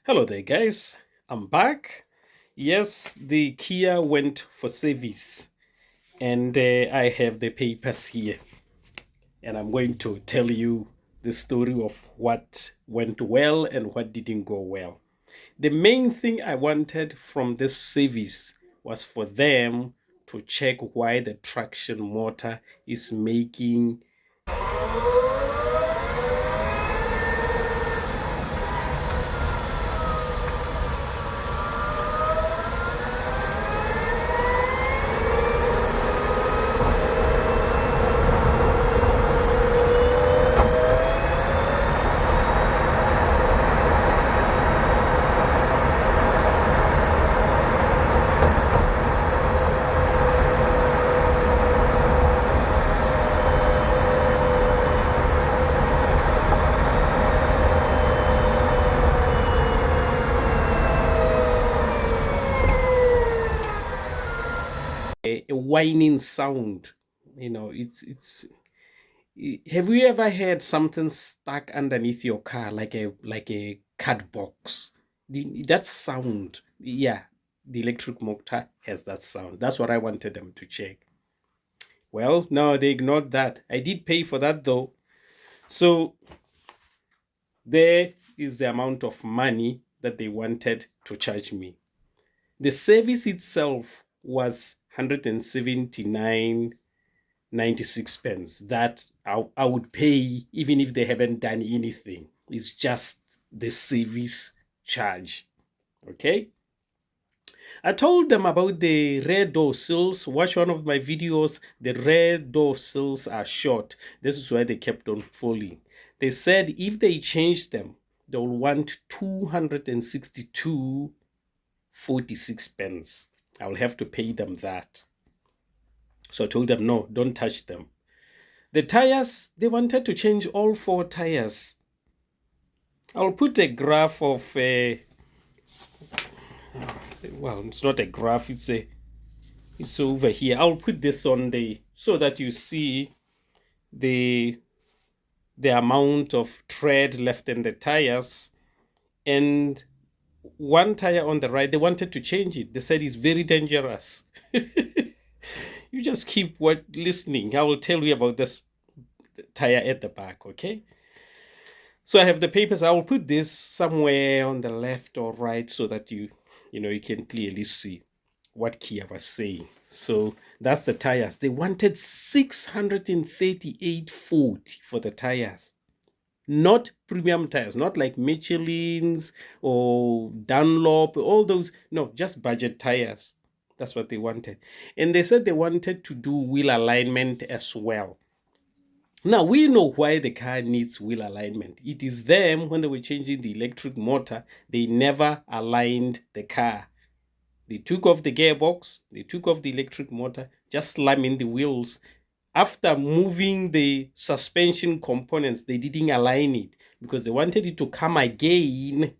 Hello there, guys. I'm back. Yes, the Kia went for service, and I have the papers here, and I'm going to tell you the story of what went well and what didn't go well. The main thing I wanted from this service was for them to check why the traction motor is making a whining sound. Have you ever had something stuck underneath your car, like a card box? That sound, yeah, the electric motor has that sound. That's what I wanted them to check. Well, no, they ignored that. I did pay for that though. So there is the amount of money that they wanted to charge me. The service itself was 179.96 pence that I would pay even if they haven't done anything. It's just the service charge. Okay. I told them about the rear door sills. Watch one of my videos. The rear door sills are short. This is why they kept on falling. They said if they change them, they'll want 262.46 pence. I'll have to pay them that. So I told them, no, don't touch them. The tires, they wanted to change all four tires. I'll put a graph of well, it's not a graph, it's over here. I'll put this on the so that you see the amount of tread left in the tires. And one tire on the right, they wanted to change it. They said it's very dangerous. You just keep listening. I will tell you about this tire at the back, okay? So I have the papers. I will put this somewhere on the left or right so that you can clearly see what Kia was saying. So that's the tires. They wanted 638.40 for the tires. Not premium tires, not like Michelin's or Dunlop, all those. No, just budget tires. That's what they wanted. And they said they wanted to do wheel alignment as well. Now, we know why the car needs wheel alignment. It is them, when they were changing the electric motor, they never aligned the car. They took off the gearbox, they took off the electric motor, just slamming the wheels. After moving the suspension components, they didn't align it because they wanted it to come again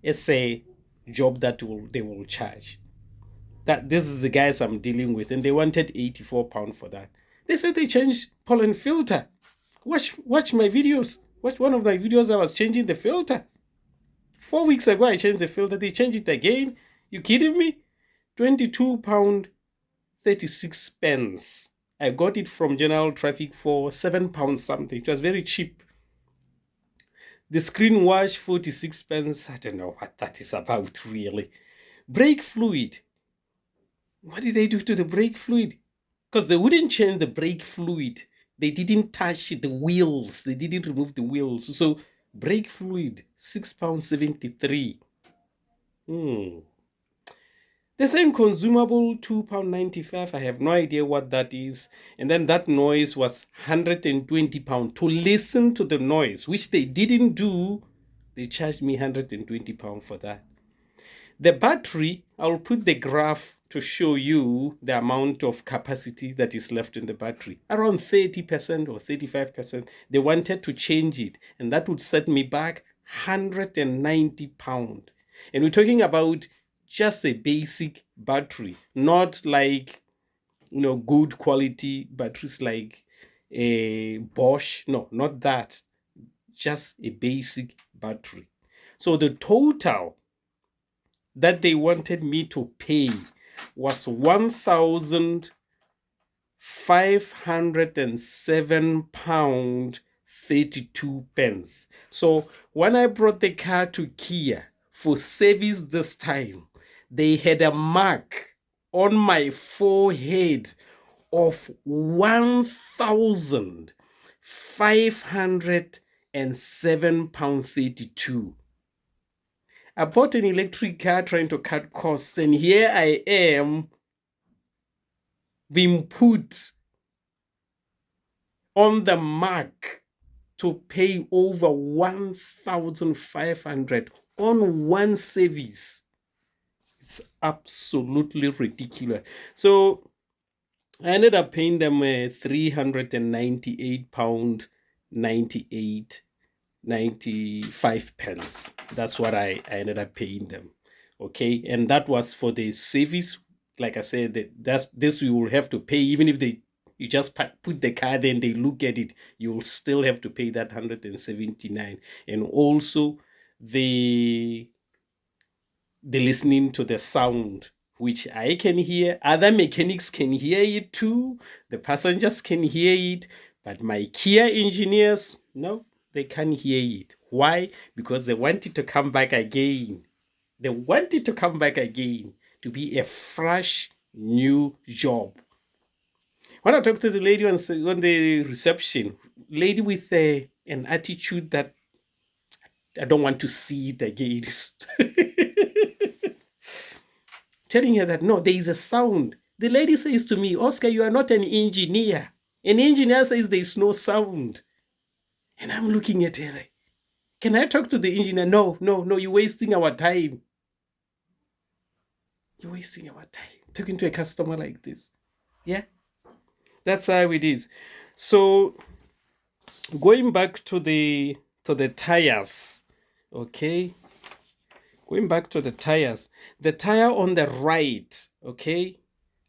as a job that they will charge. This is the guys I'm dealing with, and they wanted £84 for that. They said they changed pollen filter. Watch my videos. Watch one of my videos. I was changing the filter. 4 weeks ago, I changed the filter. They changed it again. You kidding me? £22.36. I got it from General Traffic for £7 something. It was very cheap. The screen wash, 46 pence. I don't know what that is about, really. Brake fluid. What did they do to the brake fluid? Because they wouldn't change the brake fluid. They didn't touch the wheels. They didn't remove the wheels. So brake fluid, £6.73. The same consumable, £2.95. I have no idea what that is. And then that noise was £120. To listen to the noise, which they didn't do, they charged me £120 for that. The battery, I'll put the graph to show you the amount of capacity that is left in the battery. Around 30% or 35%. They wanted to change it, and that would set me back £190. And we're talking about just a basic battery, not like good quality batteries like a Bosch. No, not that. Just a basic battery. So the total that they wanted me to pay was 1,507 32 pence. So when I brought the car to Kia for service this time, they had a mark on my forehead of 1,507 pound 32. I bought an electric car trying to cut costs, and here I am being put on the mark to pay over 1,500 on one service. It's absolutely ridiculous. So I ended up paying them 398 pound 95 pence. That's what I ended up paying them. Okay, and that was for the service. Like I said, that's this you will have to pay, even if you just put the car there and they look at it, you will still have to pay that 179. And also the listening to the sound, which I can hear, other mechanics can hear it too, the passengers can hear it, but my Kia engineers, no, they can't hear it. Why? Because they want it to come back again. They want it to come back again to be a fresh new job. When I talked to the lady on the reception, lady with an attitude that I don't want to see it again. Telling her that, no, there is a sound. The lady says to me, Oscar, you are not an engineer. An engineer says there is no sound. And I'm looking at her like, can I talk to the engineer? No, you're wasting our time. You're wasting our time talking to a customer like this. Yeah, that's how it is. So going back to the tires, okay. Going back to the tires, the tire on the right, okay,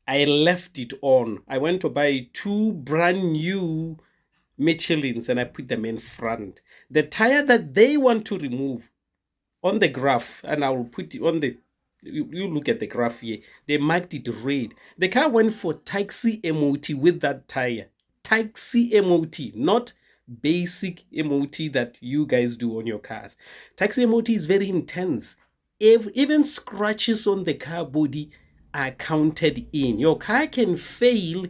I left it on. I went to buy 2 brand new Michelins and I put them in front. The tire that they want to remove on the graph, and I will put it on the, you look at the graph here, they marked it red. The car went for taxi MOT with that tire. Taxi MOT, not basic MOT that you guys do on your cars. Taxi MOT is very intense. Even scratches on the car body are counted in. Your car can fail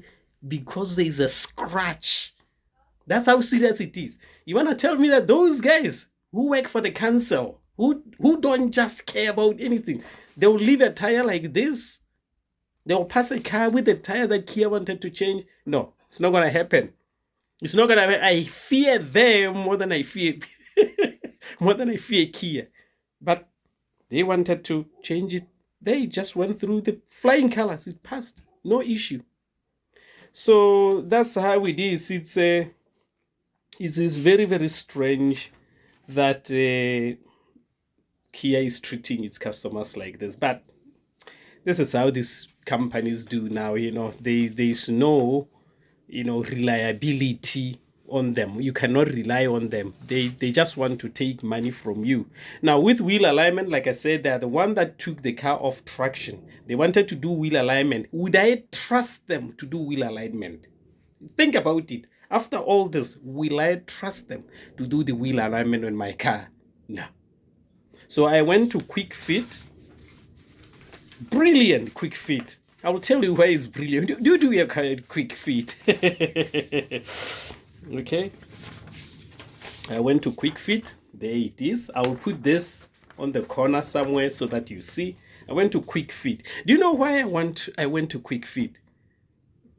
because there's a scratch. That's how serious it is. You want to tell me that those guys who work for the council, who don't just care about anything, they'll leave a tire like this? They'll pass a car with a tire that Kia wanted to change? No, it's not going to happen. It's not going to happen. I fear them more than I fear more than I fear Kia. But they wanted to change it. They just went through the flying colors. It passed. No issue. So that's how it is. It is very, very strange that Kia is treating its customers like this. But this is how these companies do now. There's no, reliability on them. You cannot rely on them. They just want to take money from you. Now with wheel alignment, like I said, they're the one that took the car off traction. They wanted to do wheel alignment. Would I trust them to do wheel alignment? Think about it. After all this, will I trust them to do the wheel alignment on my car? No. So I went to Quick Fit. Brilliant Quick Fit. I will tell you why it's brilliant. Do your car at Quick Fit. Okay. I went to Quick Fit. There it is. I will put this on the corner somewhere so that you see. I went to Quick Fit. Do you know why I went to Quick Fit?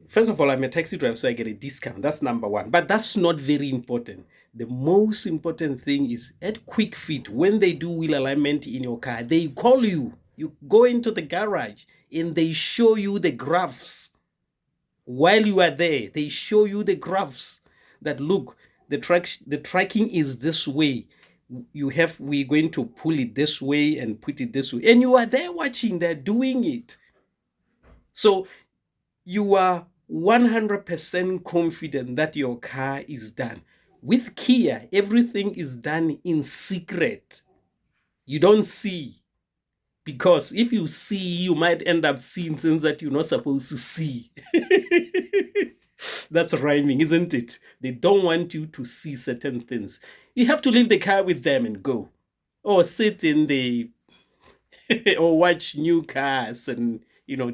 First of all, I'm a taxi driver, so I get a discount. That's number one. But that's not very important. The most important thing is at Quick Fit, when they do wheel alignment in your car, they call you. You go into the garage and they show you the graphs. While you are there, they show you the graphs that look, the tracking is this way. We're going to pull it this way and put it this way. And you are there watching, they're doing it. So you are 100% confident that your car is done. With Kia, everything is done in secret. You don't see. Because if you see, you might end up seeing things that you're not supposed to see. That's rhyming, isn't it? They don't want you to see certain things. You have to leave the car with them and go. Or sit in the or watch new cars and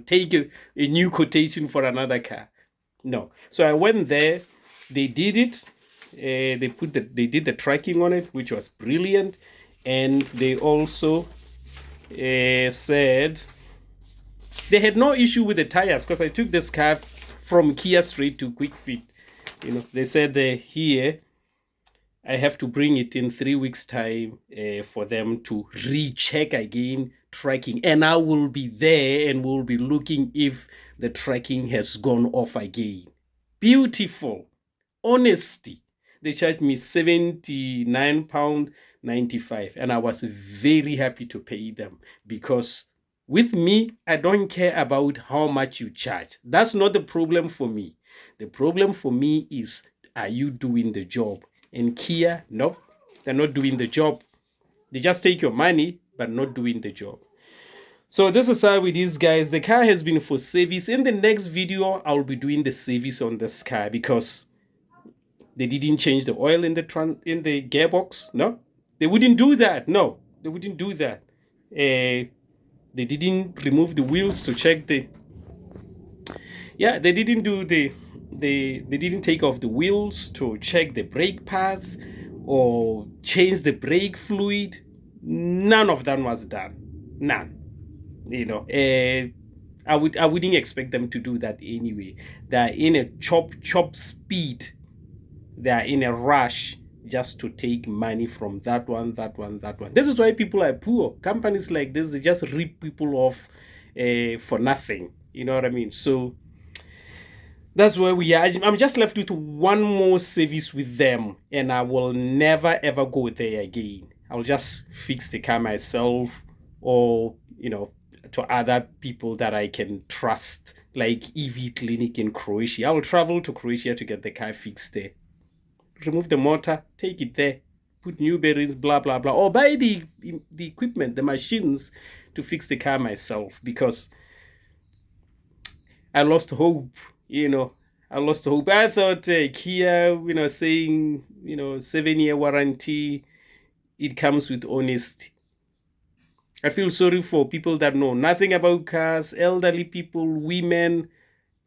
take a new quotation for another car. No. So I went there, they did it. They did the tracking on it, which was brilliant. And they also said they had no issue with the tires, because I took this car from Kia straight to Quick Fit. They said here I have to bring it in 3 weeks time for them to recheck again tracking, and I will be there and we'll be looking if the tracking has gone off again. Beautiful honesty. They charged me £79.95, and I was very happy to pay them, because with me, I don't care about how much you charge. That's not the problem for me. The problem for me is, are you doing the job? And Kia, no, they're not doing the job. They just take your money, but not doing the job. So this is how it is, guys. The car has been for service. In the next video, I'll be doing the service on this car, because they didn't change the oil in the gearbox. No, they wouldn't do that. No, they wouldn't do that. They didn't remove the wheels to check they didn't do they didn't take off the wheels to check the brake pads or change the brake fluid. None of that was done. None. I wouldn't expect them to do that anyway. They're in a chop speed. They're in a rush just to take money from that one. This is why people are poor. Companies like this, they just rip people off for nothing. You know what I mean? So that's where we are. I'm just left with one more service with them, and I will never ever go there again. I'll just fix the car myself, or to other people that I can trust, like EV Clinic in Croatia. I will travel to Croatia to get the car fixed there. Remove the motor, take it there, put new bearings, blah blah blah, or buy the equipment, the machines to fix the car myself, because I lost hope. I lost hope. I thought Kia, saying 7-year warranty, it comes with honesty. I feel sorry for people that know nothing about cars, elderly people, women.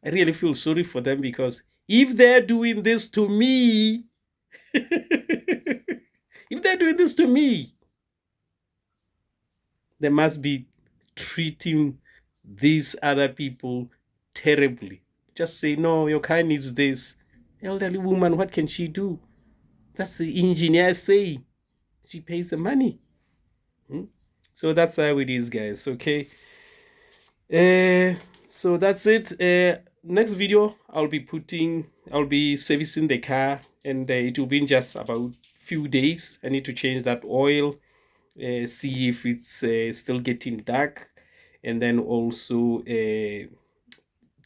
I really feel sorry for them, because if they're doing this to me, if they're doing this to me, they must be treating these other people terribly. Just say, no, your car needs this. Elderly woman, what can she do? That's the engineer saying. She pays the money. So that's how it is, guys. Okay. So that's it. Next video, I'll be servicing the car, and it will be in just about few days. I need to change that oil, see if it's still getting dark, and then also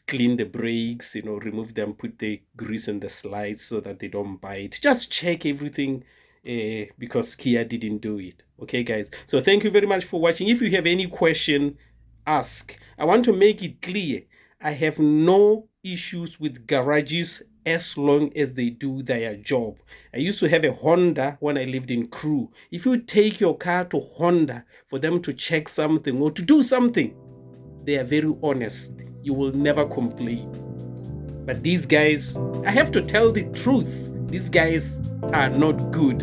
clean the brakes, remove them, put the grease in the slides so that they don't bite. Just check everything, because Kia didn't do it. Okay, guys. So thank you very much for watching. If you have any question, ask. I want to make it clear, I have no issues with garages as long as they do their job. I used to have a Honda when I lived in Crew. If you take your car to Honda for them to check something or to do something, they are very honest. You will never complain. But these guys, I have to tell the truth. These guys are not good.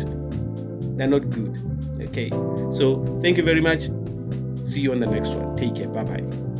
They're not good. Okay. So thank you very much. See you on the next one. Take care. Bye-bye.